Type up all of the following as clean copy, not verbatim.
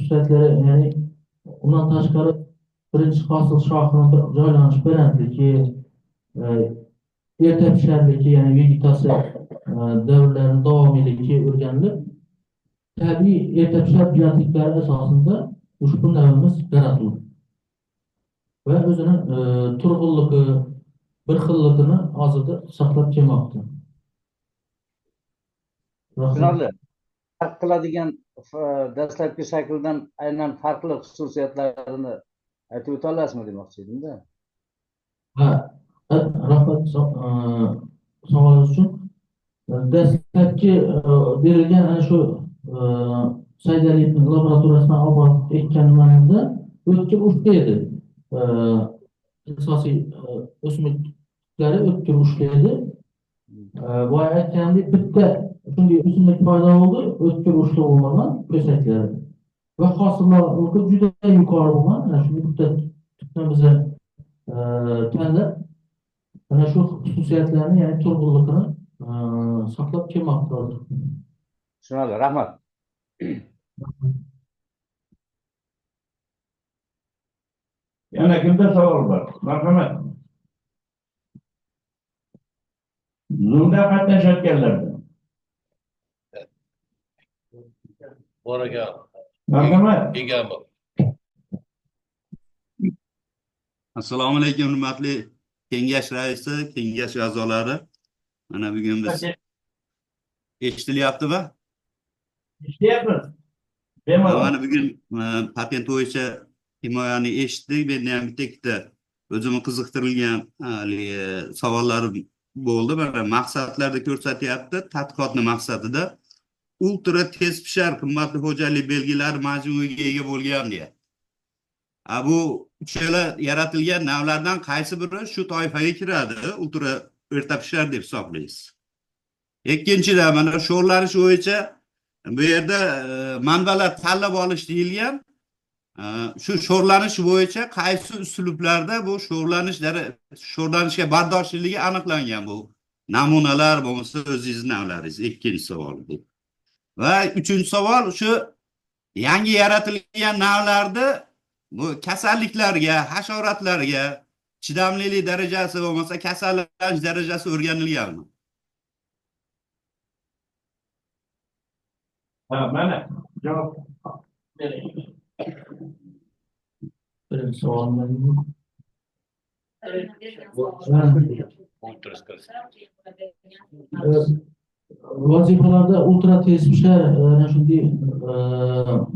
xususiyatlari, ya'ni undan tashqari birinchi hosil shoxini joylanish balandligi, erta pisharligi, ya'ni vegetatsiya davrlarining davomiyligi o'rganilib, tabiiy erta pishar biyotiklari asosida ushbu navimiz yaratildi va o'zini turg'unligi, bir xilligini hozirda saqlab kelmoqda. Tushunarli. Farq qiladigan dastlabki shakldan aynan farqli xususiyatlarini aytib o'ta olasizmi demoqchi edimda. Ha, rahmat savolingiz uchun. Dastlabki berilgan ana shu Saydalievning laboratoriyasidan olib ekkanimizda o'tkir uchli edi. Asosiy o'simliklari o'tkir uchli edi. Boya aytgandek bitta shunday o'simlik paydo bo'ldi, o'tkir uchli bo'lmagan ko'saklari. Va hosillar juda yuqori bo'lgan. Ana shu bitta tutdan biza tanlab ana shu xususiyatlarni, ya'ni turg'unligini saqlab kelmoqda. Tushunarli, rahmat. Yana kimda savol bor? Marhamat. Zoomda qatnashayotganlardan. Bor ekan. Marhamat. Assalomu alaykum, hurmatli kengash raisi, kengash a'zolari. Mana bugun biz eshitilyaptimi? Eshityapmiz. Bemalol. Mana bugun patent bo'yicha himoyani eshitdik. Menda ham bitta o'zimni qiziqtirilgan savollarim bo'ldi. Mana maqsadlarda ko'rsatyapti. Tadqiqotning maqsadida ultra tez pishar qimmatli xo'jalik belgilari majmuiga ega bo'lgan deya. Bu uchala yaratilgan navlardan qaysi biri shu toifaga kiradi? Ultra erta pishar deb hisoblaysiz. Ikkinchidan mana sho'rlanish bo'yicha bu yerda manbalar tanlab olish deyilgan. Shu sho'rlanish bo'yicha qaysi uslublarda bu sho'rlanishga bardoshlikligi aniqlangan bu namunalar bo'lmasa o'zingiz navlaringiz. Ikkinchi savol bu. Va uchinchi savol shu yangi yaratilgan navlarda bu kasalliklarga, hasharotlarga chidamlilik darajasi bo'lmasa kasallanish darajasi o'rganilganmi? Ha, mana javob bering. Birinchi savolim vazifalarda ultra tez pishar ana shunday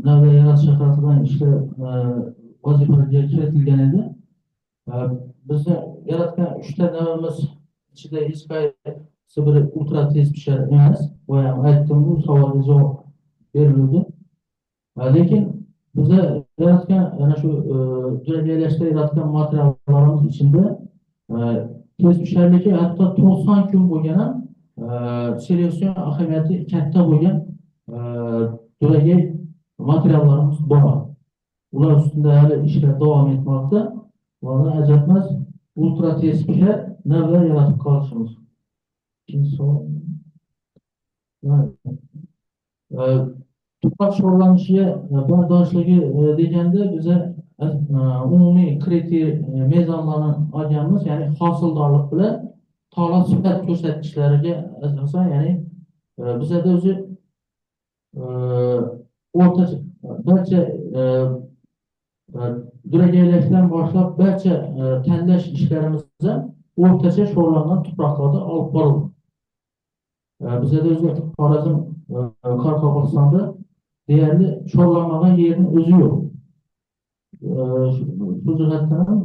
navlar yaratish shaklida ishlar vazifalarga kiritilgan edi. Bizni yaratgan 3 ta navimiz ichida hech qaysi biri ultra tez pishar emas. Bu ham aytdim, bu savolga javob berildi. Lekin biza yaratgan ana shu joylashda yaratgan materiallarimiz ichida tez pisharligi hatto 90 kun bo'lgan seleksion ahamiyati katta bo'lgan jo'ragay materiallarimiz bor. Ular ustida hali ishlar davom etmoqda. Buni ajratmas ultra tez pishar navlar yaratib qolishimiz. Ikkinchi savol. Tuproq sho'rlanishiga bardoshligi deganda biza umumiy kriteriy mezonlarni olganmiz, ya'ni hosildorlik bilan tola sifat ko'rsatkichlariga asosan, ya'ni bizada o'zi o'rtacha barcha duragaylashdan boshlab barcha tanlash ishlarimizni o'rtacha sho'rlangan tuproqlarda olib borildi. Bizada o'zi Xorazm Qoraqalpog'istonda deyarli sho'rlanmagan yerning o'zi yo'q. Shu jihatdan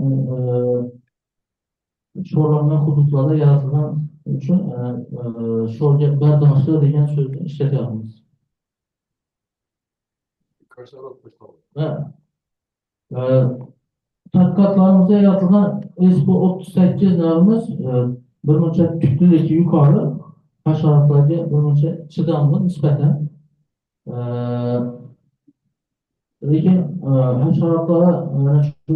sho'rlangan hududlarda yaratilgan uchun sho'rga bardoshli degan so'zni ishlatyapmiz. Tadqiqotlarimizda yaratilgan ESPO 38 navimiz bir muncha kuchliligi yuqori, hasharotlarga bir muncha chidamli nisbatan. Lekin hasharotlar mana shu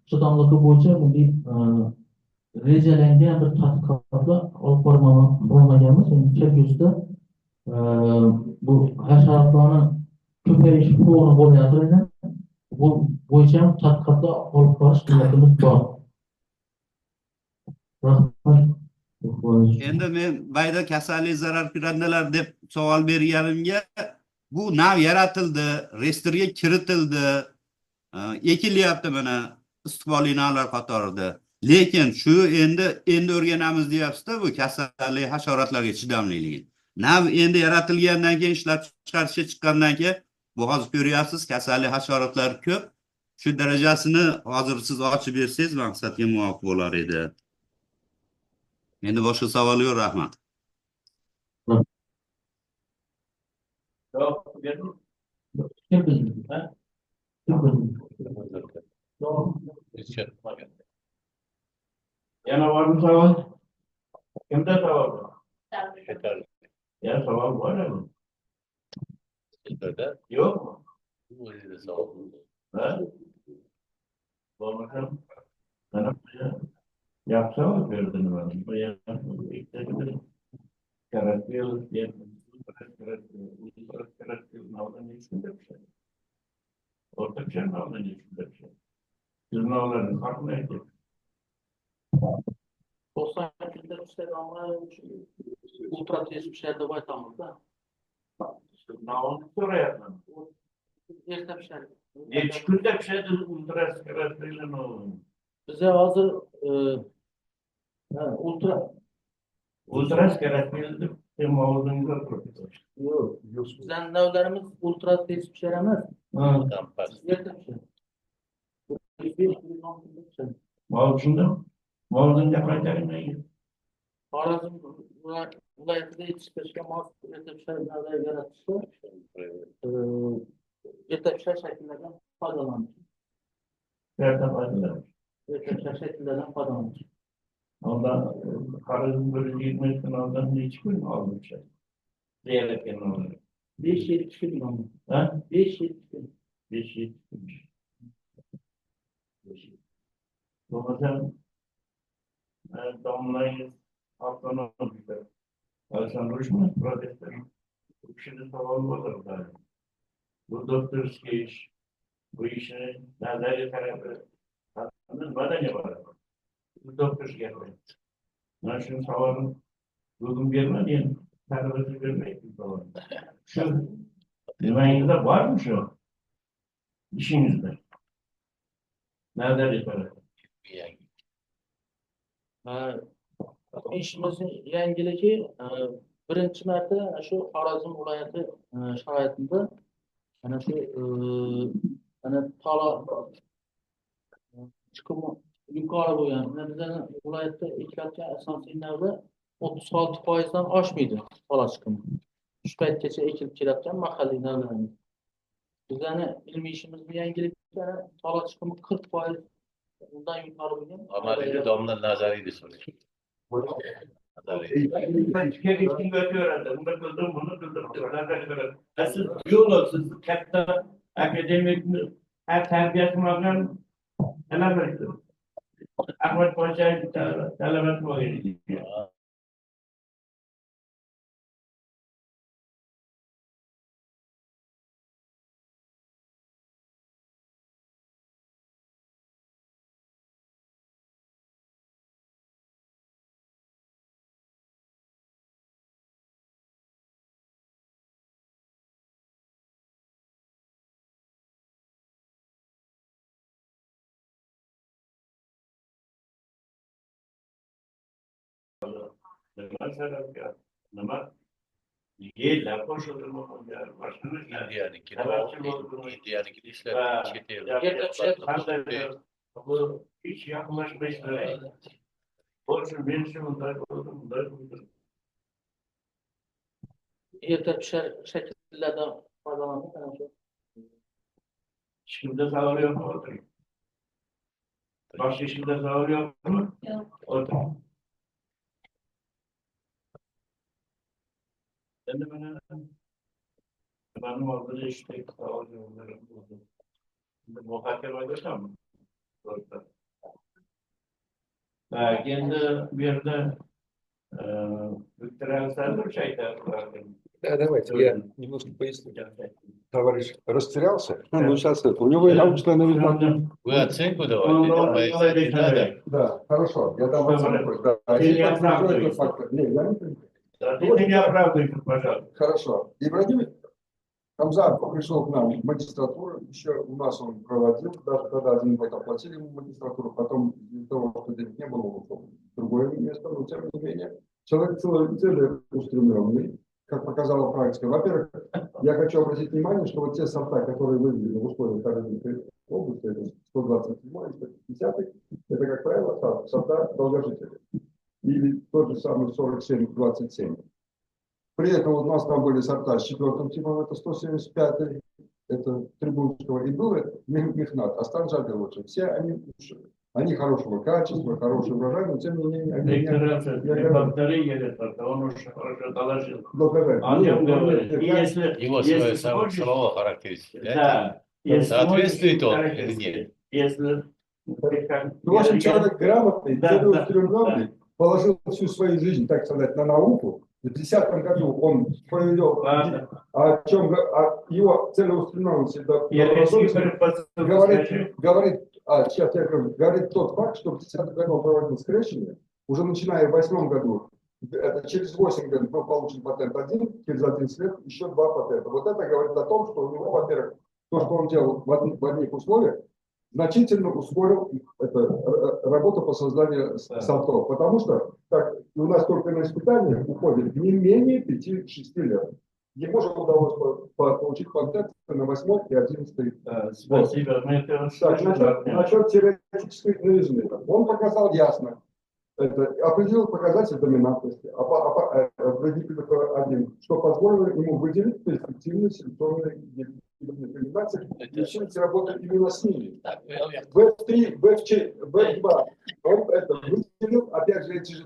chidamligi bo'yicha bunday rejalangan bir tadqiqotlar olib bormaganmiz. Endi kelgusida bu hasharotlarni ko'payish to'g'ri bo'layotganda bu bo'yicha ham tadqiqotlar olib borish niyatimiz bor. Rahmat. Endi men bayda kasallik zarar ko'randalar deb savol berganimga bu nav yaratildi, reyestrga kiritildi, ekilyapti mana istiqbolli navlar qatorida. Lekin shu endi o'rganamiz deyapsiz-da bu kasallik hasharotlarga chidamliligi. Nav endi yaratilgandan keyin ishlab chiqarishga chiqqandan keyin bu hozir ko'ryapsiz kasallik hasharotlar ko'p. Shu darajasini hozir siz ochib bersangiz maqsadga muvofiq bo'lar edi. Endi boshqa savol yo'q, rahmat. Javob berdim. Yana bormi savol? Kimda savol bor? Yeterli. Ya savol bormi? Sizlarda Yo'qmi? bu o'zida savol. Ha? Bo'lmasam, mana yaxshi savol berdim men. Bu yerda ultra tez bir şey de aytamiz da. Erta bir şey. Nechi kunda pishadi ultraskaratsiyalar? Bize hozir Ultraskaratsiyalar hem oldinga turibdi. yo'q. Bizning navlarimiz ultra tez pishar emas. Kampas. Erta pishadi. Mavzunda qaytarilmaydi. Xorazm viloyatida yetishtirishga mos erta pishar navlar yaratishda erta pishar shakllardan foydalanish. Erta qaytariladi. Erta pishar shakllardan foydalanish. Ondan Xorazm bölümü 20 gün ondan neçi gün aldı bir şey? Ziyaretken oldu. 5-7 gün oldu. Ha? 5-7 gün. 5-7 gün. Dolayısıyla damlayız, atlanamamışlar. Alsan Ruşman, protestler. Şimdi savunma olur da. Bu doktorski iş, bu işi nazarı tarafı. Neden yapar? Bu doktorski yapar. Ben şimdi savunma bugün vermem diye tarafı vermeyin savunma. Şu divanınızda var mı şu? İşinizde. Nerede yapar? İşimizin yangiligi birinchi marta shu Xorazm viloyati sharoitida ana shu ana tala chiqimi yuqori bo'lgan. Bizning viloyatda ekilayotgan asosiy navlar 36%dan oshmaydi tala chiqimi. Shu paytgacha ekilib kelayotgan mahalliy navlarimiz. Bizning ilmiy ishimizning yangiligi tala chiqimi 40% undan yuqori bo'lgan. Amaliyde domla nazariydi sonuç. Kim öğrendi? Bunu kıldım, bunu kıldım. Siz diyorlar, siz katta akademik her terbiyesi var. Neler bekliyor? Ahmet Paşa'yı talebet mi oluyor? Nama ye lafı şudur ya başkanı İndiya'nın işler çete bu hiç yaklaşmışlar. Olsun benim için bunlar oldu. Erta pishar shakllardan foydalanib ana shu Şimdi sağ yok mu? Otur. Başka şimdi sağ yok mu? Otur. Ben de benim orada işte sağ onları buldum. Şimdi muhakeme edeceğim mi? Orada. Kendi bir yerde Виктор Александрович, Да, давайте, я немножко поясню. товарищ растерялся. Ну, сейчас это. У него и научная новизна. Вы оценку давайте, не надо. Да, хорошо. Я дам оценку. Да. А Ты не если подтвержу оправдываешь. этот факт. Не, я не понимаю. Ты не оправдывайся, пожалуйста. Хорошо. Ибрагим Хамзат пришел к нам в магистратуру, еще у нас он проводил, даже тогда один год оплатили ему магистратуру, потом из-за того, что денег не было, он ушел в другое место, но тем не менее, человек целеустремленный, как показала практика. Во-первых, я хочу обратить внимание, что вот те сорта, которые вывели в условиях Карелинской области, это 127 150, это, как правило, сорта долгожителей. Или тот же самый 47-27. При этом у нас там были сорта с 4-м типом, это 175-й, это Трибунского, и был Мехнат, а Станжаби лучше. Все они хорошего качества, хороший урожай, но тем не менее... Повтори, он уж хорошо доложил. Благодарю. Его свое самого характеристики. Да. Соответствует он или нет? Если... Ну, в общем, человек грамотный, целеустремленный, положил всю свою жизнь, так сказать, на науку. В 2010 году он провел, его целеустремленность говорит тот факт, что в 2010 году он проводил скрещивание, уже начиная в 2008 году, это через 8 лет был получен патент 1, через 11 лет еще 2 патента. Вот это говорит о том, что у него, во-первых, то, что он делал в одних условиях, значительно ускорил работу по созданию сортов. Потому что так, у нас только на испытания уходит не менее 5-6 лет. Ему же удалось получить патент на 8 и 11 Спасибо. Насчет теоретической новизны. Он показал ясно. Определил показатель доминантности, что позволило ему выделить перспективные селекционные гибридизации и начать работать именно с ними. В3, В2 он это выделил, опять же, эти же...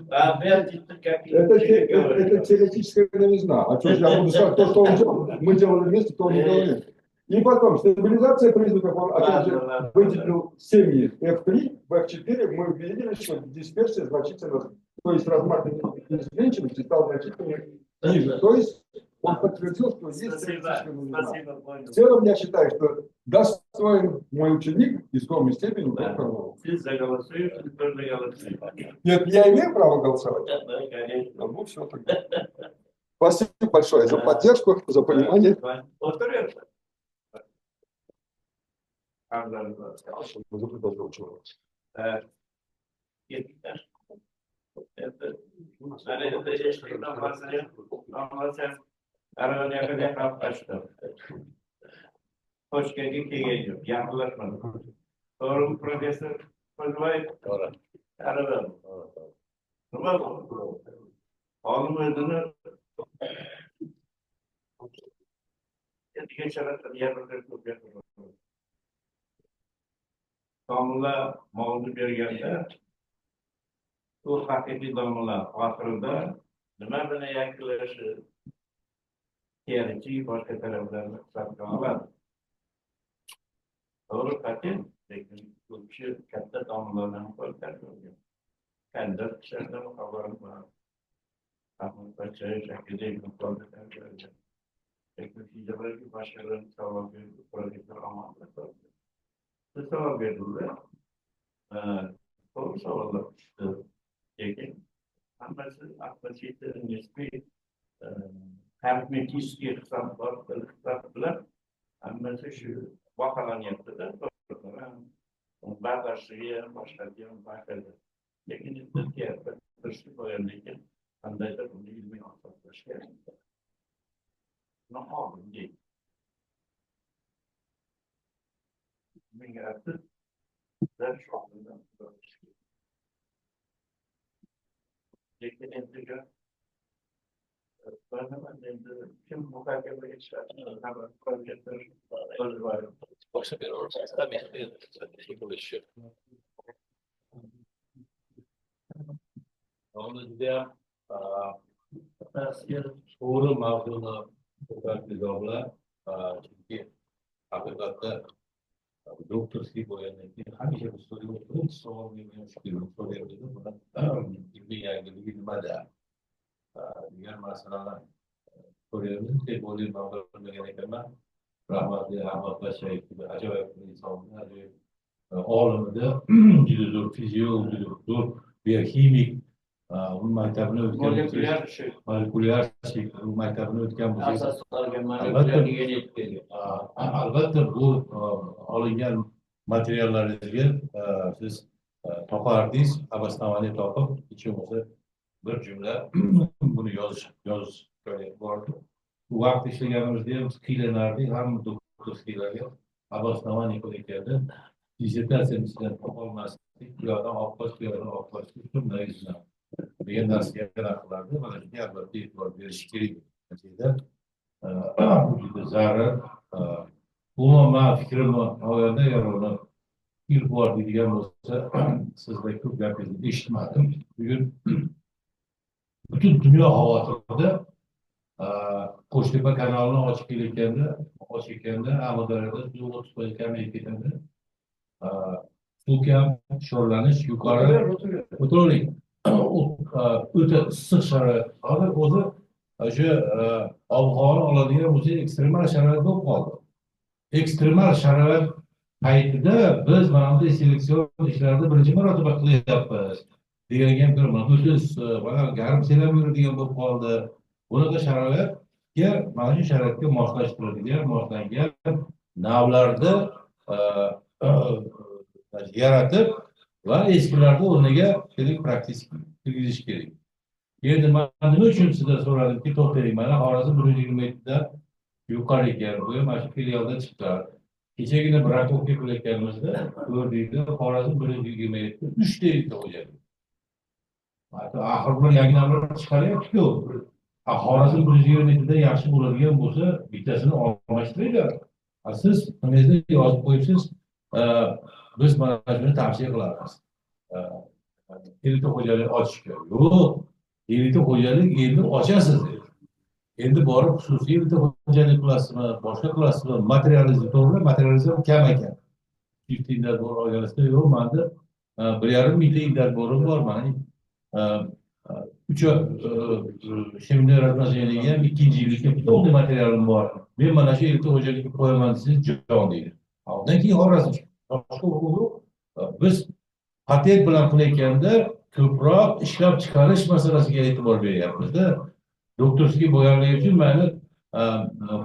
Это теоретическая новизна. А что же я буду сказать, то, что он делал, мы делали вместе, то он не говорил. И потом стабилизация признаков, он опять же выделил семьи F3, в F4 мы увидели, что дисперсия значительно, то есть размах изменчивости стал значительно ниже. То есть он подтвердил, что есть теоретическая новизна. В целом я считаю, что достоин мой ученик в искомой степени. Ты заголосуешь, ты тоже заголосуешь. Нет, я имею право голосовать? Да, конечно. Ну все тогда. Спасибо большое за поддержку, за понимание. Повторяю. Toshkentga kelgan yo'q, yaqinlashmadim. To'g'rimi, professor Qo'zboyev? To'g'ri. Nima bu? Olim o'zini degan sharoitda yarmarkada ko'p gapiradi. Domlalar molni berganda, bu haqiqiy domlalar oxirida nima bilan yakunlashi kerakli boshqa taraflarni hisobga oladi. To'g'ri patent, lekin bu kishi katta domlalarni qo'lga kandat kishilardan xabarim bor. Ahmad Pachayev akademik qo'lga teknologiyalarga boshqalarni savol berib, professor Amanat siz savol berdilar. To'g'ri savollar tushdi. Lekin hammasi aqlsizlikda nisbiy arifmetik hisob bilan hammasi shu baholanyapti-da. Ba'zilariga boshqaga boshqaga. Lekin bizga turishni qo'yadi, lekin qandaydir buni ilmiy asoslash kerak. Nohol deydi. Menga aytdi, dars oldindan lekin endiga kim muhokamaga chiqadi? Boşa bir ortamda yapılıyor. Onun juda to'g'ri mavzuni ko'tardilar. Chunki haqiqatda doktorskiy bo'lgandan keyin hamisha bu savol bergan ilmiy yangiligi nimada degan masalalar so'raymiz. Deb o'ylayman, bilmagan ekanman. rahmatli Ahmad Pashayev gibi ajoyib insonni, ajoyib olimida juda zo'r fiziolog, juda zo'r biokimik maktabini o'tgan molekulyar maktabini o'tgan albatta bu olingan materiallaringizga siz topardingiz, обоснование topib, ichimizda bir jumla buni yozish bordi. Bu vaqt ishlaganimizda ham qiylanardik, hamma doktorskilarga обоснование qilayotganda dissertatsiyani ichidan topolmasdik, bu yoqdan olib qoch, bu yoqdan olib qoch, shunday degan narsaga qilardi. Mana shunga albatta e'tibor berish kerak. Natijada bu juda zarar. Umuman men fikrimni olganda, agar uni ilk bor deydigan bo'lsa, sizda ko'p gapingizni eshitmadim. Bugun butun dunyo xavotirida Qo'shtepa kanalini ochib ketganda Amudaryoda suv 30% kamayib ketadi. Suv kam, sho'rlanish yuqori, o'to'lik o'ta issiq sharoit. Hozir o'zi o'sha ob-havoni oladigan bo'lsa ekstremal sharoit bo'lib qoldi. Ekstremal sharoit paytida biz mana bunday seleksion ishlarni birinchi marotaba qilyapmiz degan gap ko'raman. O'ta issiq, mana garim selam yuradigan bo'lib qoldi. Bunaqa sharoitga, mana shu sharoitga moslangan navlarni yaratib va eskilarni o'rniga praktik kirgizish kerak. Endi men nima uchun sizdan so'radimki, to'xtaylik, mana Xorazm 127 dan yuqori ekan, bu ham mana shu filialda chiqdi. Kechagina bir rakovka qilayotganimizda ko'rdikda Xorazm 127 da 3 ta yerda xo'jalik. Axir bir yangi navlar chiqaryapti-ku. Xorazm 127 da yaxshi bo'ladigan bo'lsa, bittasini almashtiraylar. Siz nimangizda yozib qo'yibsiz, biz mana shuni tavsiya qilamiz. Elita xo'jalik ochishga. Yo'q, elita xo'jalik endi ochasiz. Endi borib xususiy elita xo'jalik qilasizmi, boshqa qilasizmi? Materializm to'g'ri, materializm kam ekan. Çift indarbor olganingizda yo'q, menda 1,5 mingta indorborim bor. Mana 3 shimni razmaziyaniga ham 2-yillikka bitta materialim bor. Men mana shu elita xo'jalikka qo'yaman desangiz jon deydi. Undan keyin Xorazm biz patent bilan qilayotganda ko'proq ishlab chiqarish masalasiga e'tibor beryapmiz-da. Doktorskiy bo'yaligi uchun mayli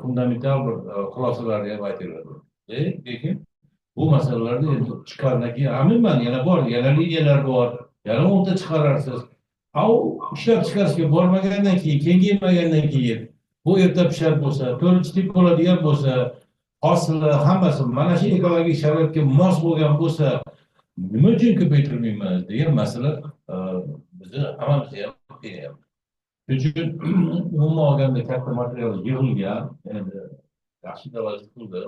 fundamental bir xulosalarni ham aytiladi. Lekin bu masalalarni endi chiqardan keyin aminman, yana bor, yana liniyalar bor, yana 10 ta chiqararsiz. İşlab chiqarishga bormagandan keyin, kengaymagandan keyin, bu erta pishar bo'lsa, 4-tip bo'ladigan bo'lsa, hosili hammasi mana shu ekologik sharoitga mos bo'lgan bo'lsa, nima uchun ko'paytirmaymiz degan masala bizni hammamizga ham qilyapti. Shuning uchun umuman olganda katta material yig'ilgan, endi yaxshi dalolat qildi.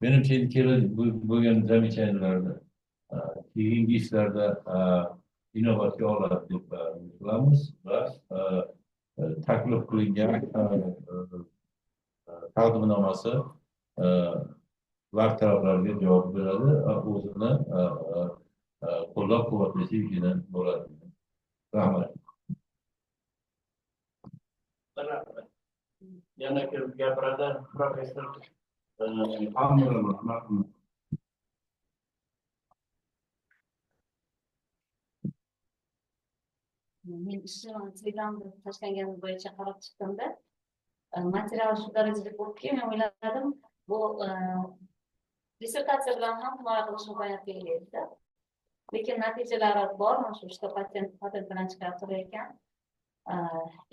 Menimcha endi kelajak bo'lgan zamechaniyalarni keyingi ishlarda inovatga oladi deb bilamiz va taklif qilingan taqdimnomasi vaqt talablariga javob beradi, o'zini qo'llab-quvvatlashi bo'ladi. Rahmat. Yana kelib gapiradi professor. Men ishimni Telegramda tashlagan bo'yicha qarab chiqdimda, material shu darajada ko'pki, men o'yladim, bu dissertatsiya bilan ham himoya qilish imkoniyatiga ega. Lekin natijalari bor, mana shu ishda patent bilan chiqarib turgan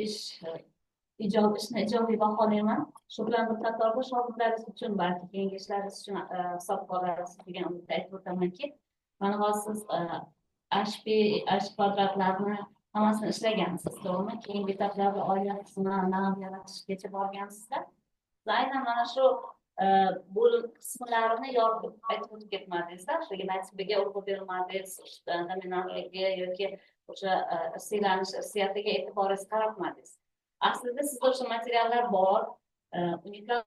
ishni ijobiy baholayman. Shu bilan bir qatorda shogirdlaringiz uchun, balki keyingi ishlaringiz uchun hisobga olasiz degan umidda aytib o'tamanki, mana hozir siz HP kvadratlarni hammasini ishlagansiz, to'g'rimi? Keyingi etaplarda oylik qismini nav yaratishgacha borgansizda. Siz aynan mana shu bo'lim qismlarini yoritib aytib o'tib ketmadingizda, shu genotipga urg'u bermadingiz, dominantligi yoki o'sha irsiyanish irsiyatiga e'tiboringiz qaratmadingiz. Aslida sizda o'sha materiallar bor, unikal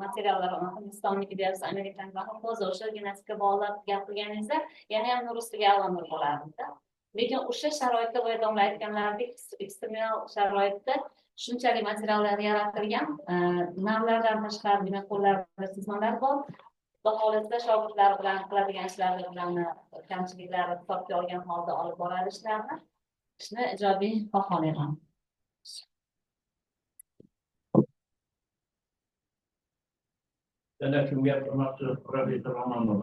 materiallar, Hindistonniki deyapsiz, Amerikaniki, ho'za o'sha genotipga bog'lab gapirganingizda yana ham nur ustiga nur bo'lardi. Lekin o'sha sharoitda boya domla aytganlaridek ekstremal sharoitda shunchalik materiallar yaratilgan, navlardan tashqari demak qo'llarda sezmalar bor. Xudo xohlasa shogirdlar bilan qiladigan ishlari bilan kamchiliklari hisobga olgan holda olib boradi ishlarni. Ishni ijobiy baholayman. Yana kim gapirmoqchi? Professor Omonov.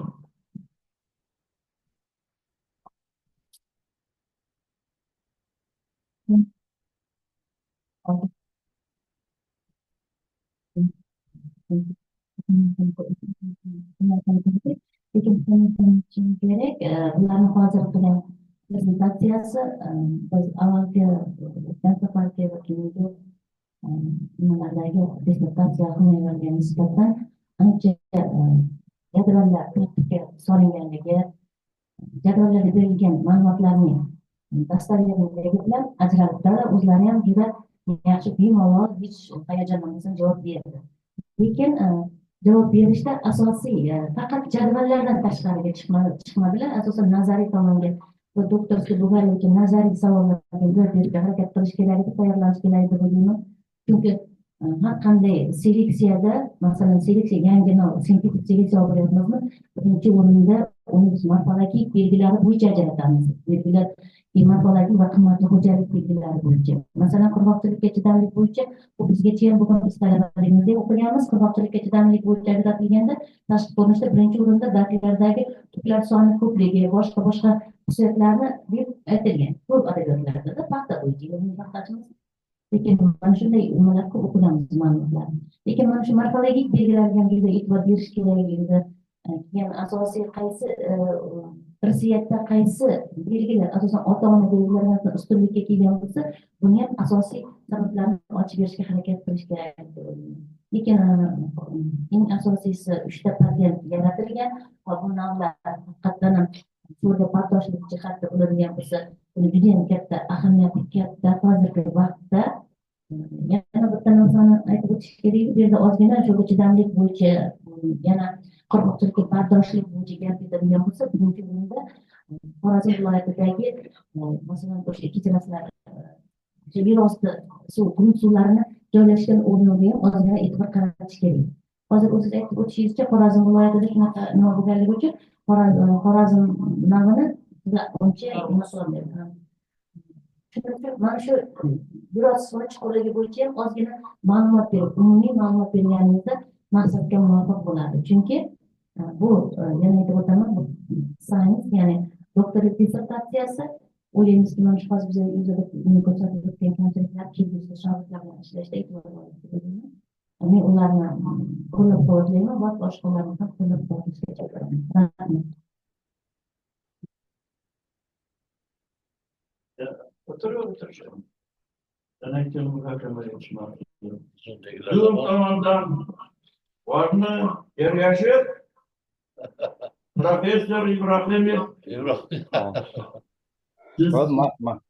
Lekin buning uchun kerak, ularni hozir qilgan prezentatsiyasi biz avvalgi o'tgan safargi va keyingi nimalardagi prezentatsiya qilganlarga nisbatan ancha jadvallar tartibga solinganligi, jadvallarga berilgan ma'lumotlarning dastaveriyligi bilan ajralib turadi. O'zlari ham juda yaxshi bemalol, hech hayajonlanmasdan javob berdi. Lekin javob berishda asosiy faqat jadvallardan tashqariga chiqmadilar. Asosan nazariy tomonga va doktorskiy bo'lgani uchun nazariy savollarga javob berishga harakat qilish kerak deb tayyorlanish kerak deb o'ylayman. Chunki har qanday seleksiyada, masalan, seleksiya yangi sintetik seleksiya olyapmizmi, birinchi o'rinda uni biz morfologik belgilari bo'yicha ajratamiz. Belgilar morfologik va qimmatli xo'jalik belgilari bo'yicha. Masalan, qurg'oqchilikka chidamlik bo'yicha bu bizgacha ham bugun biz talabalarimizda o'qiganmiz. Qurg'oqchilikka chidamlik bo'yicha ajratilganda tashqi ko'rinishda birinchi o'rinda dartlardagi tuklar soni ko'pligi, boshqa xususiyatlarni deb aytilgan. Ko'p adabiyotlarda paxta bo'yicha paxtachimiz. Lekin mana shunday nimalarga o'qiganmiz ma'lumotlarni. Lekin mana shu morfologik belgilarga ham juda e'tibor berish kerakligida, keyin asosiy qaysi irsiyatda qaysi belgilar asosan ota-ona belgilaridan ustunlikka kelgan bo'lsa, buni ham asosiy sabablarni ochib berishga harakat qilish kerak deb o'ylayman. Lekin eng asosiysi 3 ta patient yaratilgan va bu navlar haqiqatdan ham so'rga pardoshlik jihatda bo'ladigan bo'lsa, buni juda ham katta ahamiyati katta hozirgi vaqtda. Yana bitta narsani aytib o'tish kerak, bu yerda ozgina sho'rga chidamlik bo'yicha yana qurg'oqchilikka pardoshlik bo'yicha gap ketadigan bo'lsa, bugungi kunda Xorazm viloyatidagi masalan o'sha kechirasizlar yerosti suv, grunt suvlarini joylashgan o'rniga ham ozgina e'tibor qaratish kerak. Hozir o'zingiz aytib o'tishingizcha, Xorazm viloyatida shunaqa nima bo'lganligi uchun Xorazm navini uncha mana shu yerosti suvi chuqurligi bo'yicha ham ozgina ma'lumot berib, umumiy ma'lumot berganimizda maqsadga muvofiq bo'ladi. Chunki bu yana aytib o'taman, sayens, ya'ni doktorlik dissertatsiyasi, o'ylaymizki, mana shu hozir bizga yuzada ko'rsatib o'tgan kamchiliklar kelgusi shogirdlar bilan ishlashda e'tibor beradi. Men ularni qo'llab-quvvatlayman va boshqalarni ham qo'llab-quvvatlashga chaqiraman. Rahmat. Oturuşalım. Denekli muhakeme geçmesi. Zoom tamamdan var mı? Yaşır. Profesör İbrahim.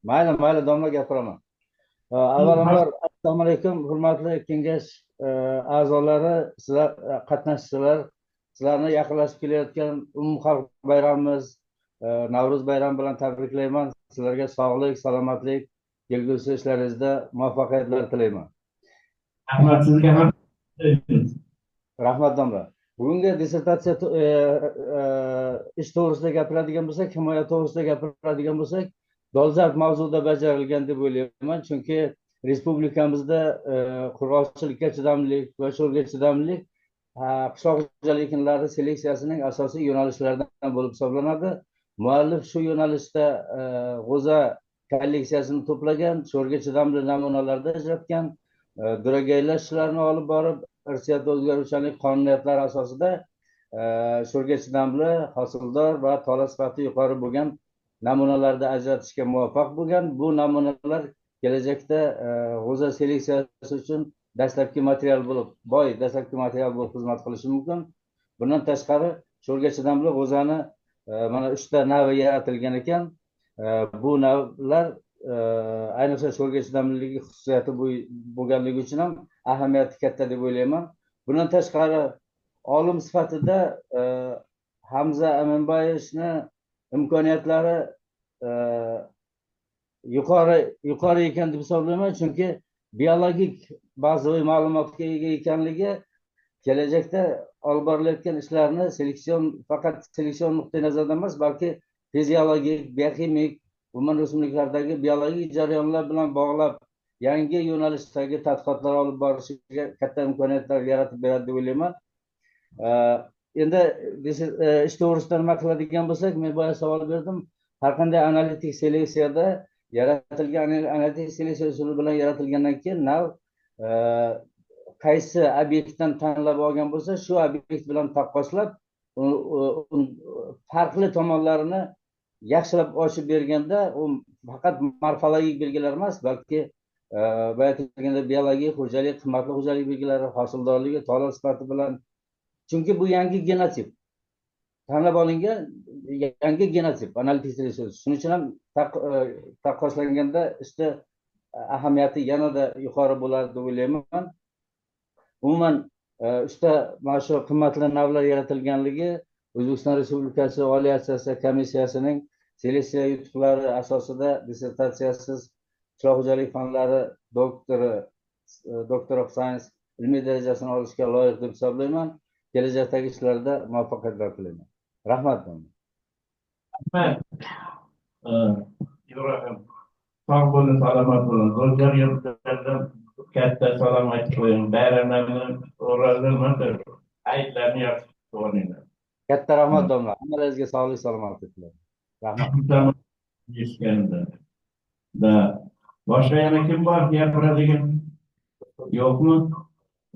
Mayli domla gapiraman. Avvalambor assalomu alaykum, hurmatli kengash a'zolari, sizlar qatnashchilar, sizlarni yaqinlashib kelayotgan umumxalq bayramimiz Navro'z bayrami bilan tabriklayman. Sizlarga sog'lik, salomatlik, kelgusi ishlaringizda muvaffaqiyatlar tilayman. Rahmat sizga ham. Rahmat domla. Bugungi dissertatsiya ish to'g'risida gapiradigan bo'lsak, himoya to'g'risida gapiradigan bo'lsak, dolzarb mavzuda bajarilgan deb o'ylayman. Chunki respublikamizda qurg'oqchilikka chidamlik va sho'rga chidamlik qishloq xo'jaliklari seleksiyasining asosiy yo'nalishlaridan bo'lib hisoblanadi. Muallif shu yo'nalishda g'o'za kolleksiyasini to'plagan, sho'rga chidamli namunalarda ajratgan, duragaylash ishlarini olib borib, irsiyatda o'zgaruvchanlik qonuniyatlari asosida sho'rga chidamli, hosildor va tola sifati yuqori bo'lgan namunalarda ajratishga muvaffaq bo'lgan. Bu namunalar kelajakda g'o'za seleksiyasi uchun dastlabki material bo'lib, dastlabki material bo'lib xizmat qilishi mumkin. Bundan tashqari, sho'rga chidamli g'o'zani mana 3 ta navi yaratilgan ekan. Bu navlar ayniqsa sho'rga chidamliligi xususiyati bo'lganligi uchun ham ahamiyati katta deb o'ylayman. Bundan tashqari, olim sifatida Hamza Aminbayevni imkoniyatlari yuqori ekan deb hisoblayman, chunki biologik bazaviy ma'lumotga ega ekanligi kelajakda olib borilayotgan ishlarni faqat seleksion nuqtai nazaridan emas, balki fiziologik, biokimik, umuman o'simliklardagi biologik jarayonlar bilan bog'lab yangi yo'nalishdagi tadqiqotlar olib borishiga katta imkoniyatlar yaratib beradi deb o'ylayman. Endi ish to'g'risida nima qiladigan bo'lsak, men boya savol berdim. Har qanday analitik seleksiyada yaratilgan analitik seleksiya usuli bilan yaratilgandan keyin nav qaysi obyektdan tanlab olgan bo'lsa, shu obyekt bilan taqqoslab, farqli tomonlarini yaxshilab ochib berganda, u faqat morfologik belgilar emas, balki boya aytilganda biologik, xo'jalik, qimmatli xo'jalik belgilari, hosildorligi, tola sifati bilan. Chunki bu yangi genotip. Tanlab olingan yangi genotip, analitik seleksiya. Shuning uchun ham taqqoslanganda işte ahamiyati yanada yuqori bo'ladi deb o'ylayman. Umuman işte mana shu qimmatli navlar yaratilganligi O'zbekiston Respublikasi Oliy Assotsiatsiya komissiyasining seleksiya yutuqlari asosida dissertatsiyasiz qishloq xo'jalik fanlari doktori, Doctor of Science ilmiy darajasini olishga loyiq deb hisoblayman. Kelajakdagi ishlarda muvaffaqiyatlar tilayman. Rahmat. Ibrahim, sog' bo'lin, salomat bo'lin. Ro'zg'or yurtlardan katta salom aytib qo'ying. Bayramlarni o'raldirmasin, aytlarni yaxshi ko'ringlar. Katta rahmat domla. Hammalaringizga sog'lik, salomatlik tilayman. Rahmat. Da boshqa yana kim bor gapiradigan? Yo'qmi?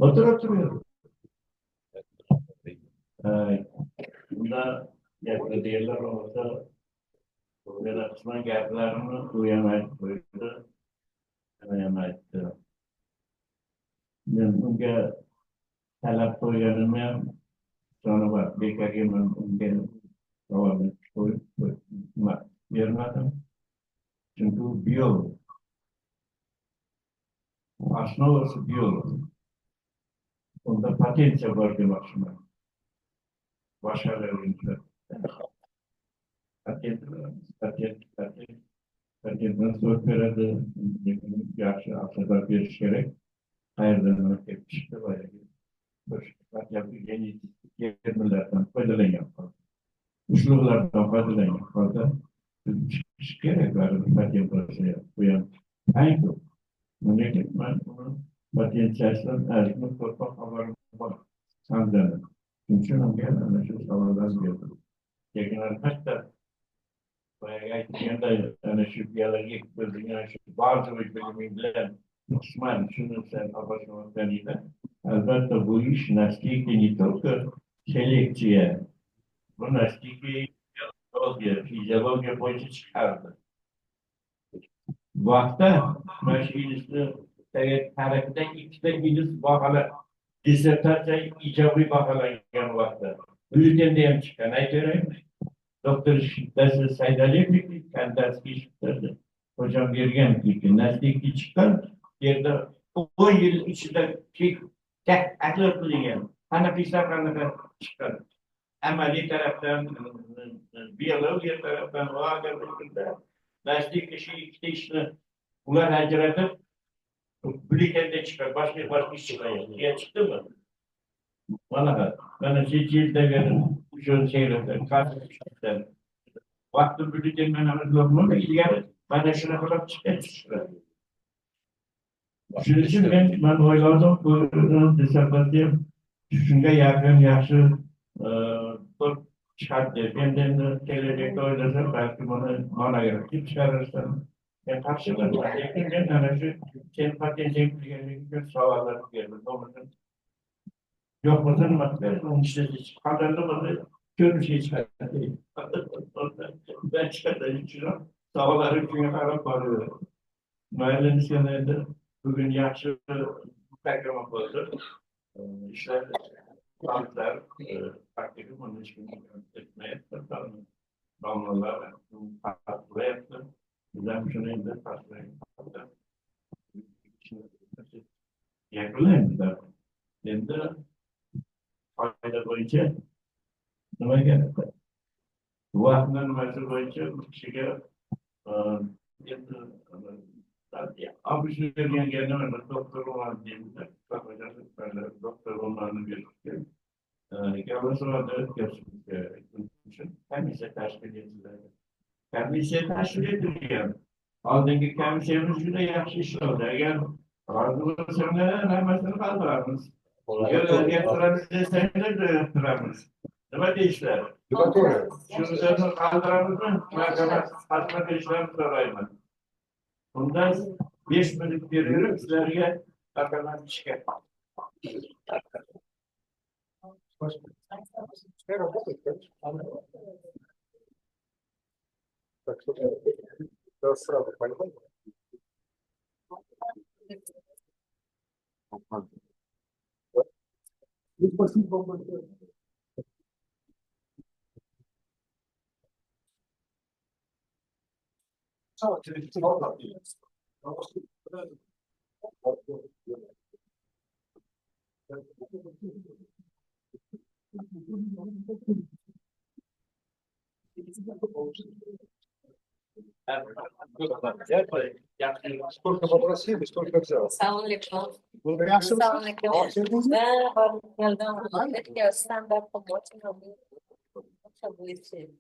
O'tirib turadi. Bunda gapiradiganlar olsa, yana qisman gaplarini u ham aytib qo'ydi, ana ham aytdi. Men unga talab qo'yganim ham jonivor bekorga men unga savolni qo'yib bermadim. Chunki u biolog. Основasi biolog. Unda potensiya bor demoqchiman. Boshqalarga patentni so'z beradi, yaxshi asorat berish kerak. Qayerdan nima kelib chiqdi va germlardan foydalangan holda, uslublardan foydalangan holda chiqish kerak. Patent bo'lsa bu ham eng ko'p. Lekin man uni potensiyasidan azmi ko'proq xabarim bor. Hamdani. Çünkü unga ana shu savollarni berdim. Lekin albatta boyagi aytganday ana shu biologik bilgan shu bazaviy biliming bilan qisman shuni sen обосновать. Albatta bu ish настолько не только selektsiya, bu настолько fiziologiya bo'yicha chiqardi. Vaqtda mana shu ilishni tarixda ikkita ilis baholar dissertatsiya ijobiy baholangan vaqtda. Bültende ham chiqqan aytaveraymi. Doktor Shiddasi Saydaliyevniki kandidatskiy chiqdi. Hocam bergan naslikki chiqqan yerda 10 yil ichida tahlil qilingan. Qanaqalar qanaqa chiqqan. Amaliy tarafdan, biologiya tarafdan naslik kishi ikkita ishni ular ajratib bültende chiqqan, boshqa ish chiqmayapti. Chiqdimi? Mana shu yilda berib uchun seyretdim. Vaqti bülten menamizlarni ilgari mana shunaqa qilib chiqadi. Shuning uchun men o'yladim, bu dissertatsiya shunga yaqin yaxshi chiqadi deb. Endi kelajakda o'ylasam, balki buni monografik chiqarishdan men qarshiman. Lekin men ana shu sen potensiya qilganligi uchun savollar berdim. Yok bo'lsa nima qiladi? Uni ishlatish qadrli bo'lsa ko'rishga chiqadi. Ben chiqadi uchun savollar uchun qarab boraveradi. Mayli endi bugün yaxshi muhokama bo'ldi. İşler banklar takdiri bunun için etmeyip damlalar tatlı yaptı. Bizden şunu elde tatlı yaptı. Yakılayım da. Endi fayda bo'yicha nima gap? Vaqtni nimasi bo'yicha bu kishiga endi Abiturientga nima doktor bo'ladi deymiz. Doktor bo'lmani berishgan. Gavlasini o'tkazishimiz kerak. Uchun komissiya tashkil etiladi. Komissiya tashkil etilgan. Oldingi komissiyamiz juda yaxshi ishlaydi. Agar rozi bo'lsanglar, hammasini qoldiramiz. Agar o'zgartiramiz desanglar, o'zgartiramiz. Nima deyishlar? Shuni qoldiramizmi? Marhamat, xatma berishlarini so'rayman. Bundan 5 minut veriyorum sizlerge bakalım işe. Так что да, сразу понял. Ну, спасибо вам большое. Сколько попросили, столько взял. Assalomu alaykum. Yaxshimisiz? Assalomu alaykum. Ben geldim. Standart promotion oldu. Bu için.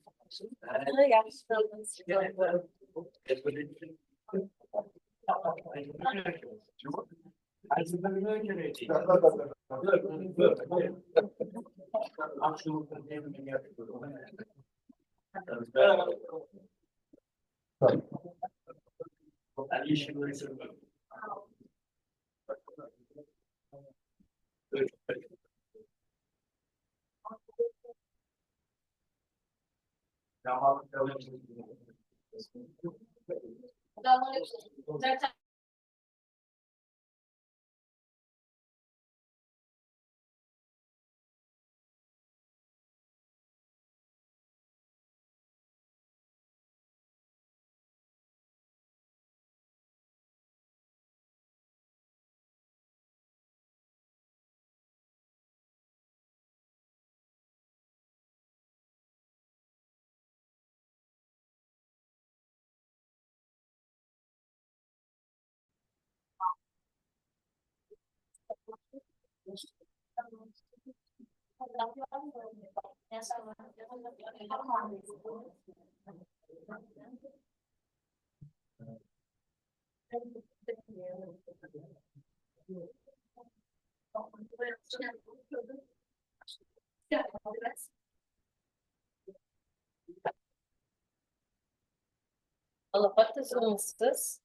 Alapatas onsuz.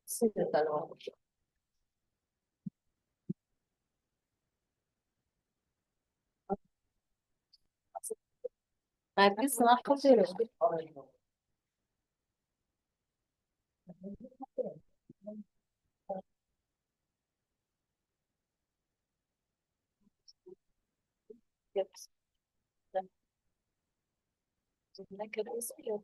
Siz de tanımam. Herkes sınav kazıyor. Ne kadar istiyor?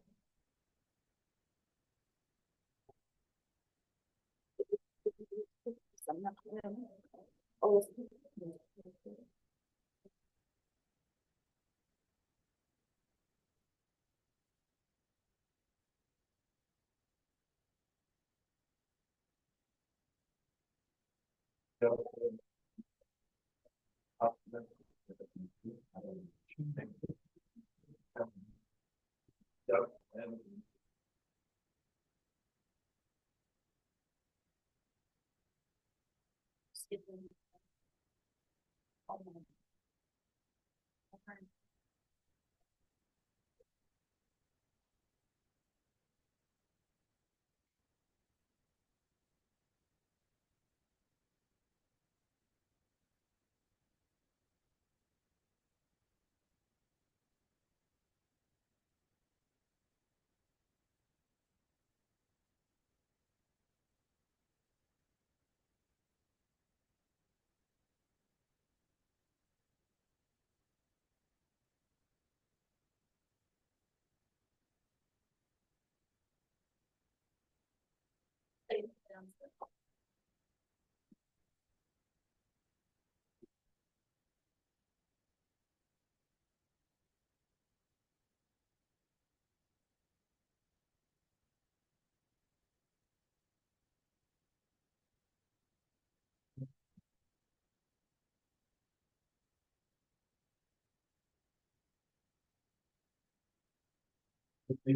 Okay.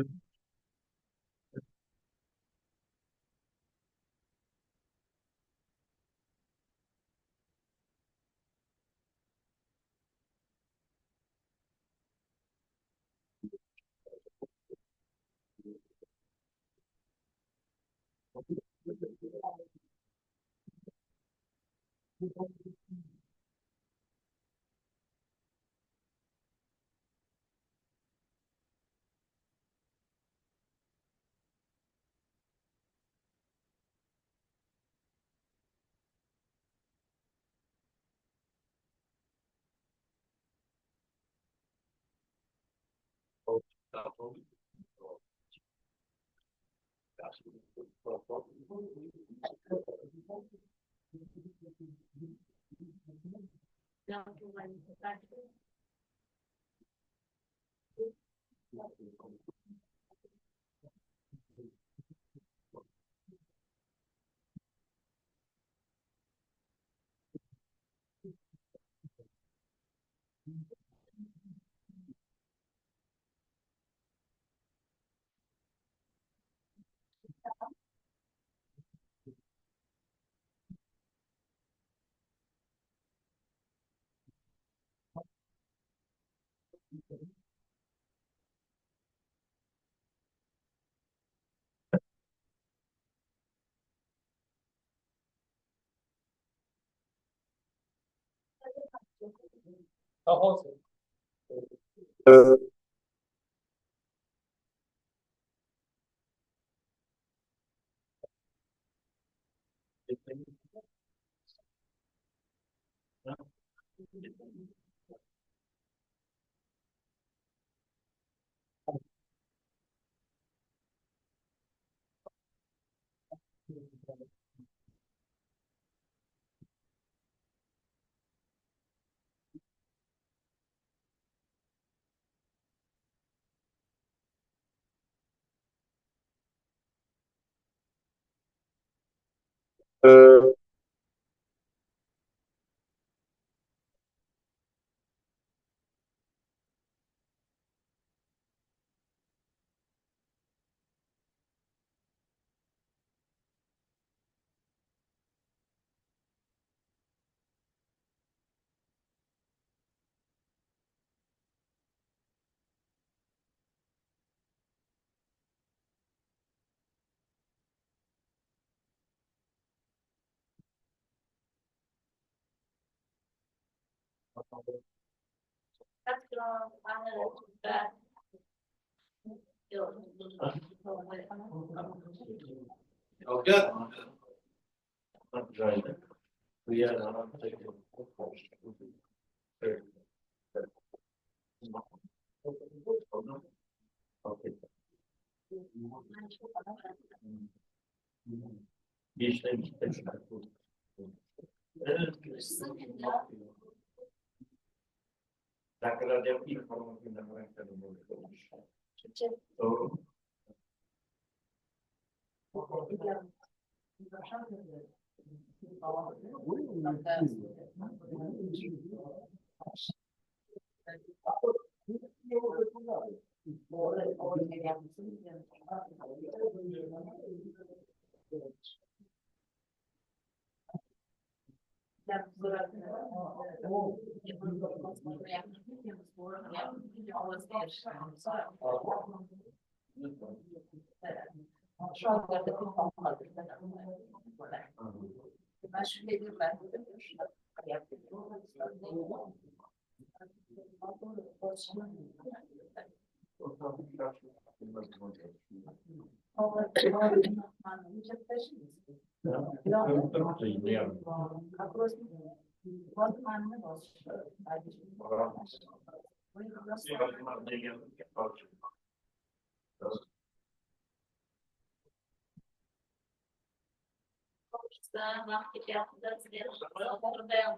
Vaqt ketyapti, sizlar hozirda ham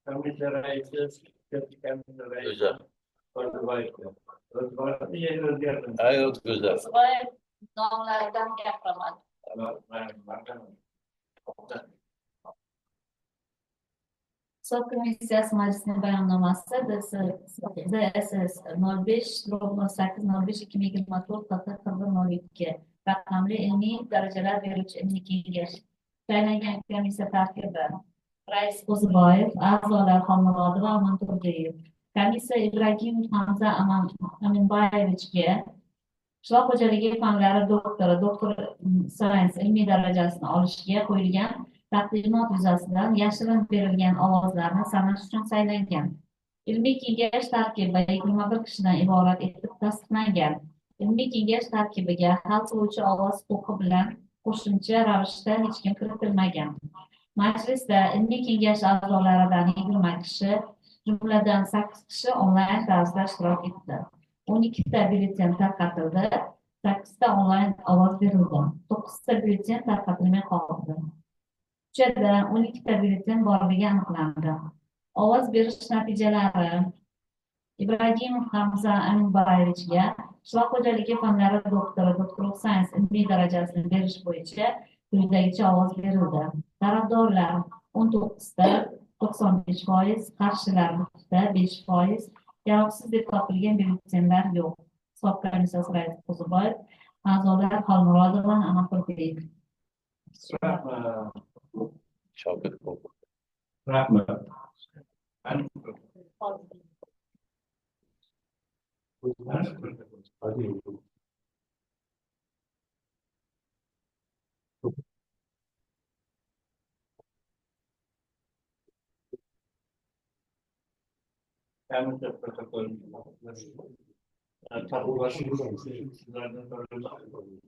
Komisyon reisi, komisyon reisi. Özgürlük'ü yeni özgürdüm. Evet, güzel. So'y nomlaridan gapiraman. Sud komissiyasi majlisining bayonnomasi DSS 05/08/2024 raqamli ilmiy darajalar beruvchi ilmiy kengash. Tayinlangan komissiya tarkibi: Rais Qo'ziboyev, a'zolar Xolmurodova, Aman Turdiyev. Komissiya Ibragimov Hamza Aminbayevichga qishloq xo'jaligi fanlari doktori, doktor science ilmiy darajasini olishga qo'yilgan taqdimot yuzasidan yashirin berilgan ovozlarni sanash uchun saylangan. Ilmiy kengash tarkibi 21 kishidan iborat etib tasdiqlangan. Ilmiy kengash tarkibiga hal qiluvchi ovoz huquqi bilan qo'shimcha ravishda hech kim kiritilmagan. Majlisda ilmiy kengash a'zolaridan 20 kishi, jumladan 8 kishi onlayn tarzda ishtirok etdi. 12 ta byulleten tarqatildi, 8 ta onlayn ovoz berildi, 9 ta byulleten tarqatilmay qoldi. Uchada 12 ta byulleten borligi aniqlandi. Ovoz berish natijalari: Ibragimov Hamza Aminbayevichga qishloq xo'jaligi fanlari doktori, doktor science ilmiy darajasini berish bo'yicha quyidagicha ovoz berildi. Tarafdorlar 19 ta 95%, qarshilar 5%, yaroqsiz deb topilgan byulletenlar yo'q. Hisob komissiyasi raisi Qo'ziboyev, a'zolar Xolmurodova, Aman Turdiyev. Shavkat Qo'ziboyev. Rahmat.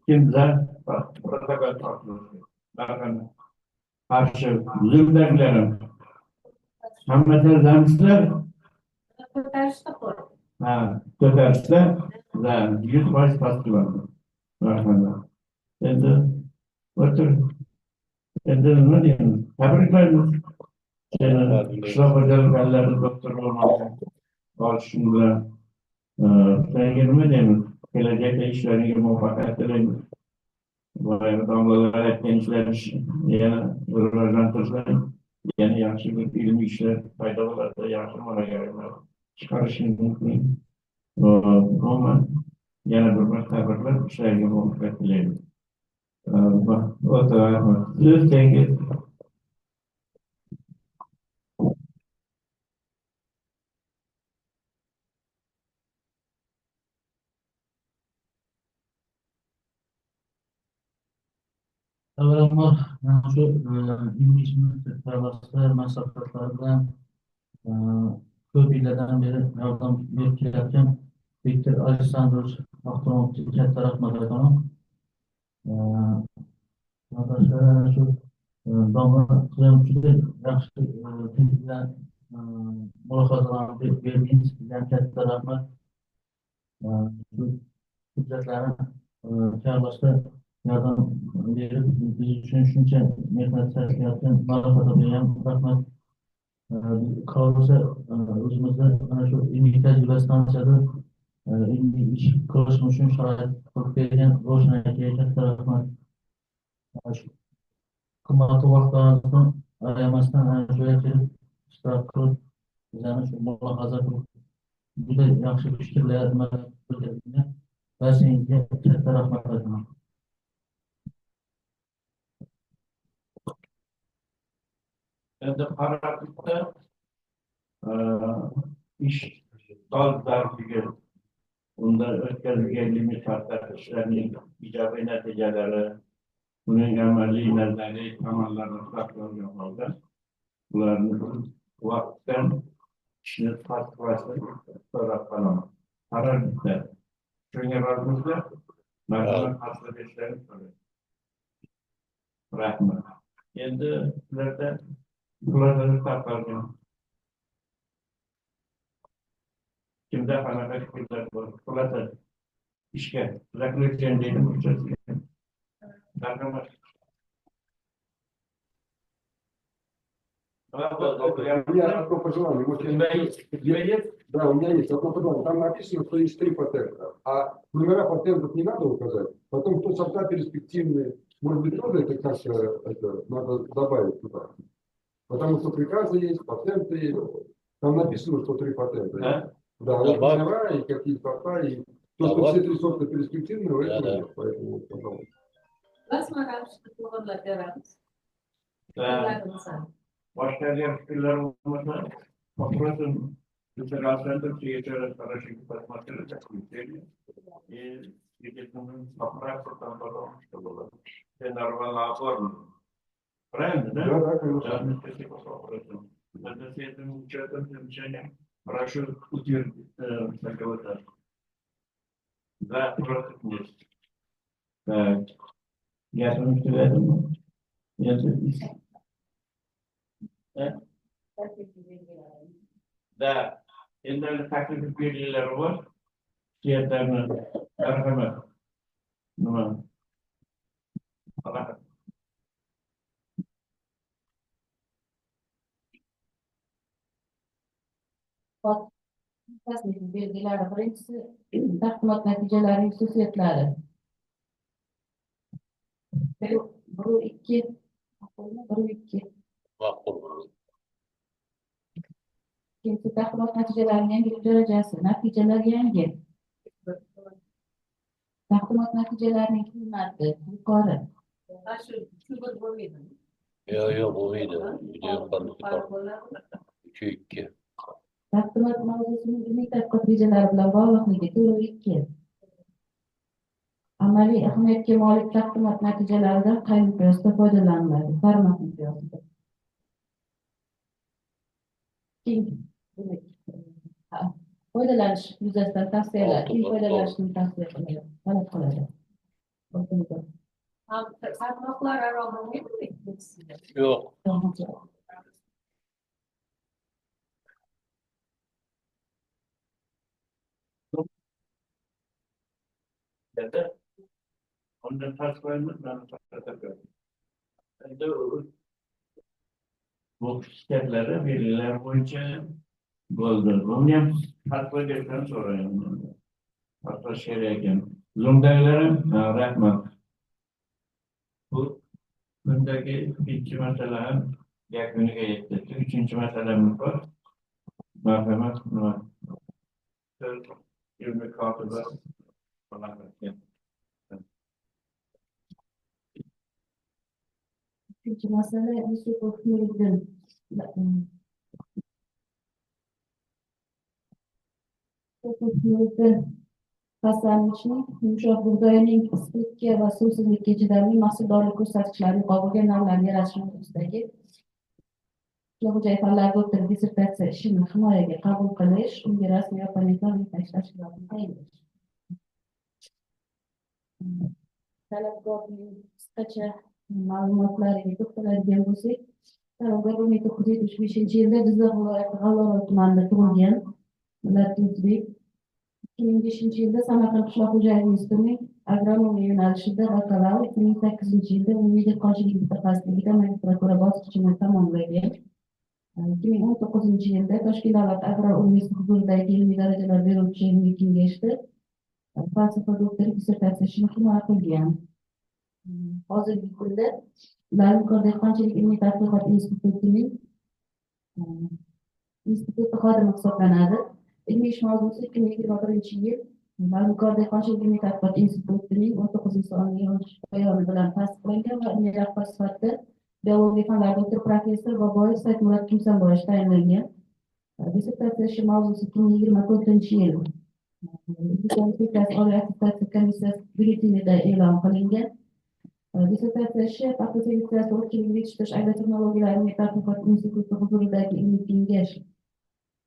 Kimler protokol tartışıyor. Bakın, karşı zulümlerlerin Muhammed Zamslar Töters'te 100% tasdiqlandı. Rahmetler. Endi ne diyeyim? Tebriklerimiz. Qishloq xo'jaligi fanlari doktori bo'lmoqda. Olishim bilan senga nima deymiz? Kelajakda ishlaringga muvaffaqiyat tilaymiz. Domlalar aytgan ishlarini yana rivojlantirishlar, yana yaxshi bir ilmiy ishlar paydo bo'ladi, yaxshi malakalar chiqarishing mumkin. Umuman yana bir tabriklar, ishlariga muvaffaqiyat tilaymiz. O'ta rahmat. Siz Avvalambor shu ilmiy ishimiz tarbiyasida maslahatlar bilan ko'p yillardan beri yordam berib kelayotgan Viktor Aleksandrovich Avtomovga katta rahmat aytaman. Shu domla qizim juda yaxshi bilan mulohazalarni berdingiz, sizga katta rahmat. Shu hujjatlarni tayyorlashda yordam berib, biz uchun shuncha mehnat sarflayotgan Marhamatga ham rahmat. Qolsa o'zimizda mana shu ilmiy tajriba stansiyada ilmiy ish qilish uchun sharoit qilib bergan Ro'shan akaga katta rahmat. Qimmatli vaqtlaringizni ayamasdan shu yerga ishtirok qilib, bizani shu mulohaza qilib, juda yaxshi fikrlar bildirgan barchangizga katta rahmat aytaman. Endi harakatda ish dolzarbligi, unda o'tkazilgan limit tartiblarning ijobiy natijalari, uning amaliy nazariy amallarni tasdiqlangan holda ularni vaqtdan ishni tasdiqlashni so'rab qolaman. Qaror bitta. Shunga rozimizlar, marhamat asli berishlarini so'rayman. Rahmat. Endi sizlarda xulosalar tarqalgan. Kimda qanaqa fikrlar bor? Xulosa ishga zakljuchen deydi. Marhamat. У меня одно пожелание. Вот да, у меня есть одно пожелание. Там написано, что есть 3 патента. А номера патентов не надо указать. Потом кто сорта перспективные. Может быть, тоже это как-то это, надо добавить туда. Потому что приказы есть, патенты есть. Там написано, что 3 патента. Да? Да, вот номера и какие сорта. И то, что все 3 сорта перспективные, этого нет. Поэтому, вот, пожалуйста. Başka fikirler olmasa, oturasın, literatürde tiyatro karışık basmakları da kıymetli. Tiyatronun toprak kurtarmaları olmuş da olur. Normal var mı? Правильно, да? Да, да, конечно. Да, спасибо за вопрос. Это с этим учетом замечанием прошу утвердить договор. Да, против есть. Так, я думаю, что это нет. Да, endi taklif belgilari bor. Tiyatlarni marhamat. Nima? Tasnif belgilari birinchisi taqdimot natijalari xususiyatlari. Bir ikki. İkinci taqdimot natijalarining yangilik darajasi. Natijalar yangi. Taqdimot natijalarining qiymati yuqori. Yo, bo'lmaydi. Juda yuqori. 2-2. Taqdimot mavzusining ilmiy tadqiqot rejalari bilan bog'liqligi 2. Amaliy ahamiyatga molik taqdimot natijalaridan qay miqyosda foydalaniladi? Format miqyosida. Foydalanish yuzasidan tavsiyalar, kim foydalanishni tavsiya qiladi? Talab qiladi. Yo'q. Dedi. Ondan tasvirimiz ben tasvirimiz. Endi bu şirketlere belirler boyunca bo'ldi. Buni ham tasvirdan so'rayman. Hatto she'riygan. Zoomdagilarim rahmat. Bu bundagi ikkinchi masala ham yakuniga yetdi. Uchinchi masalamiz bor. Marhamat, nima? Yurmi kotiba. Üçüncü mesele Yusuf Nuriddin. Hasanchning yumshoq bug'doyning issiqlikka va suvsizlikka chidamli mahsuldorlik ko'rsatkichlari yuqori navlarni yaratish to'g'risidagi qishloq xo'jaligi fanlari doktori dissertatsiya ishini himoyaga qabul qilish, unga rasmiy opponentlarni tashkilotini tayinlash. Talabgorning qisqacha ma'lumotlariga to'xtaladigan bo'lsak, talabgor 1975-yilda Jizzax viloyati G'allaorol tumanida tug'ilgan. Latifbek 2005-yilda Samarqand qishloq xo'jaligi institutining agronomiya yo'nalishida bakalavr, 2008-yilda umumiy dehqonchilik mutaxassisligida magistratura bosqichini tamomlagan. 2019-yilda Toshkent davlat agrouniversiteti huzuridagi ilmiy darajalar beruvchi ilmiy kengashda falsafa doktori dissertatsiya ishini himoya qilgan. Hozirgi kunda Lavkor dehqonchilik ilmiy tadqiqot institutining instituti xodimi hisoblanadi. Ilmiy ish mavzusi 2021-yil Lavkor dehqonchilik ilmiy tadqiqot institutining 19-sonli bayoni bilan tasdiqlangan va ilmiy rahbar sifatida biologiya fanlari doktor professor Boboyev Saidmurat Kimsanboyev tayinlangan. Dissertatsiya ishi mavzusi 2024-yil Oliy attestatsiya komissiyasi byulletenida e'lon qilingan. Dissertatsiya ishi paxta selektsiyasi o'tkinlik yetishtirish agrotexnologiyalari ilmiy tadqiqot instituti huzuridagi ilmiy kengash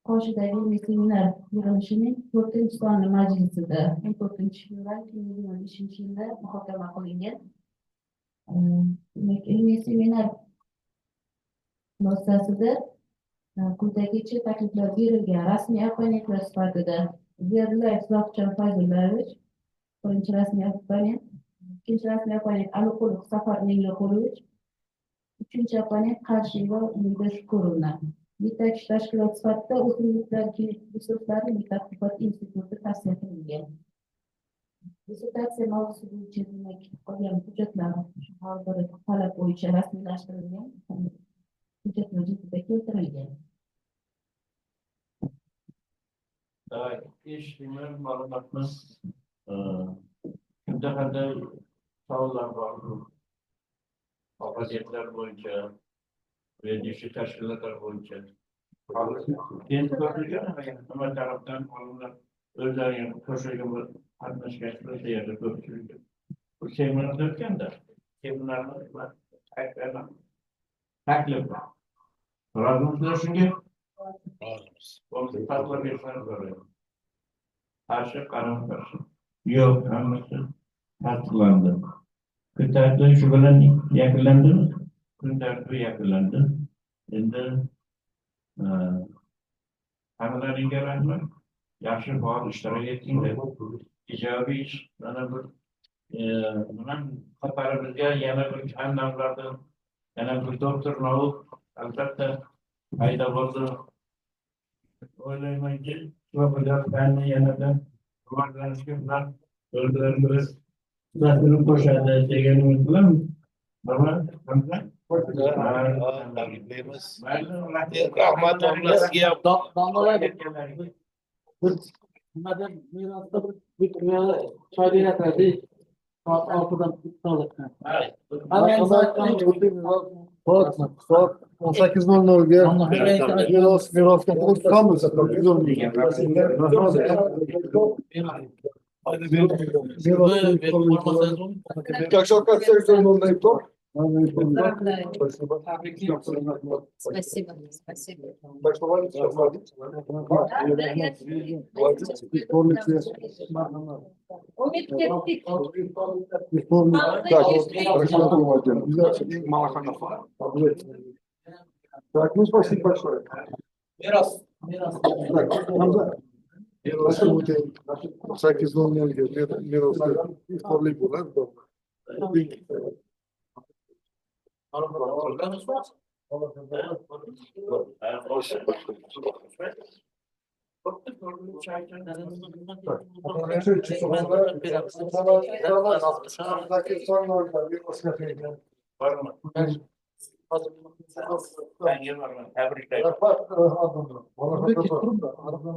qoshidagi ilmiy seminar yig'ilishining 4-sonli majlisida 14-fevral 2025-yilda muhokama qilingan. Ilmiy seminar xulosasidagi quyidagicha takliflar berilgan. Rasmiy opponentlar sifatida Berdilayev Zohidjon Fayzullayevich, birinchi rasmiy opponent, ikkinchi rasmiy abonent Aluqulov Safar Minglaqulovich, uchinchi abonent Qarshiyeva Umida Shukurovna. Yetakchi tashkilot sifatida O'simliklar resurslari tadqiqot instituti tavsiya qilingan. Dissertatsiya mavzusi bo'yicha demak qolgan hujjatlar har bir talab bo'yicha rasmiylashtirilgan, hujjatlar hujjatida keltirilgan. Eshitmayman ma'lumotni kimda qanday savollar bor? Vaziyatlar bo'yicha verilishli tashkilotlar bo'yicha endi ko'rilgan nima tarafdan olimlar o'zlariga qo'shilgan qatnashgan yerda ko'pchilik bu seminarda o'tganda seminarni taklif rozimizlar shunga taklif bersangiz qarshi qarama qarshi yo'q hammasi tasdiqlandi. Kun tartibi shu bilan yakunlandimi? Kun tartibi yakunlandi. Endi hammalaringga rahmat. Yaxshi faol ishtirok etdinglar. Ijobiy ish mana bir nima qaparimizga yana bir anlamlardan yana bir doktor Navuk albatta paydo bo'ldi. O'ylaymanki shu bilan yanada rivojlanishga ular o'zlarini ta'sirini qo'shadi degan umid bilan Rahmat ommasiga. Nimadan merosda bir choy beradi. Soat 6dan to'liq. Soat 18:00 merosga qo'shamiz. Как что касается ипто? Спасибо, спасибо. Так что Владимир сейчас Umid ketdik. Так, ну спасибо большое. Meros. Так, Hamza. Sakkiz nolga merosga iftorlik bo'ladi. Tebrikler.